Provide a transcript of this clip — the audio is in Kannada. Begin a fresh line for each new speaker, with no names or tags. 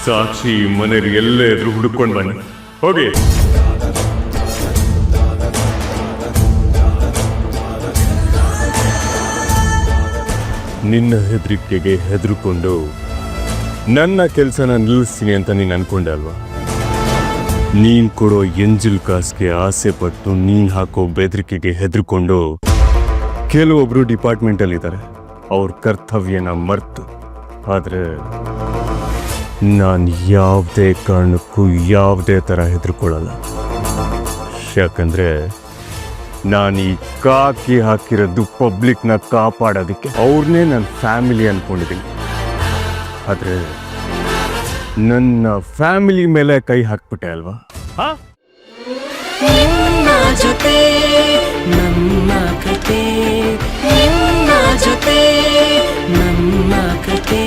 ಸಾಕ್ಷಿ ಮನೇಲಿ ಎಲ್ಲೇ ಎದುರು ಹುಡುಕೊಂಡು ಬನ್ನಿ, ಹೋಗಿ. ನಿನ್ನ ಹೆದರಿಕೆಗೆ ಹೆದರ್ಕೊಂಡು ನನ್ನ ಕೆಲಸನ ನಿಲ್ಲಿಸ್ತೀನಿ ಅಂತ ನೀನು ಅನ್ಕೊಂಡೆ ಅಲ್ವಾ? ನೀನ್ ಕೊಡೋ ಎಂಜಿಲ್ ಕಾಸ್ಗೆ ಆಸೆ ಪಟ್ಟು ನೀನ್ ಹಾಕೋ ಬೆದರಿಕೆಗೆ ಹೆದರ್ಕೊಂಡು ಕೆಲವೊಬ್ರು ಡಿಪಾರ್ಟ್ಮೆಂಟಲ್ಲಿ ಇದ್ದಾರೆ, ಅವ್ರ ಕರ್ತವ್ಯನ ಮರ್ತು. ಆದ್ರೆ ನಾನು ಯಾವುದೇ ಕಾರಣಕ್ಕೂ ಯಾವುದೇ ಥರ ಹೆದರ್ಕೊಳ್ಳಲ್ಲ. ಯಾಕಂದ್ರೆ ನಾನು ಈ ಕಾಕಿ ಹಾಕಿರೋದು ಪಬ್ಲಿಕ್ನ ಕಾಪಾಡೋದಕ್ಕೆ. ಅವ್ರನ್ನೇ ನನ್ನ ಫ್ಯಾಮಿಲಿ ಅನ್ಕೊಂಡಿದ್ದೀನಿ. ಆದರೆ ನನ್ನ ಫ್ಯಾಮಿಲಿ ಮೇಲೆ ಕೈ ಹಾಕ್ಬಿಟ್ಟೆ ಅಲ್ವಾ?
ನಿನ್ನ ಜೊತೆ ನನ್ನ ಕತೆ, ನಿನ್ನ ಜೊತೆ ನನ್ನ ಕತೆ.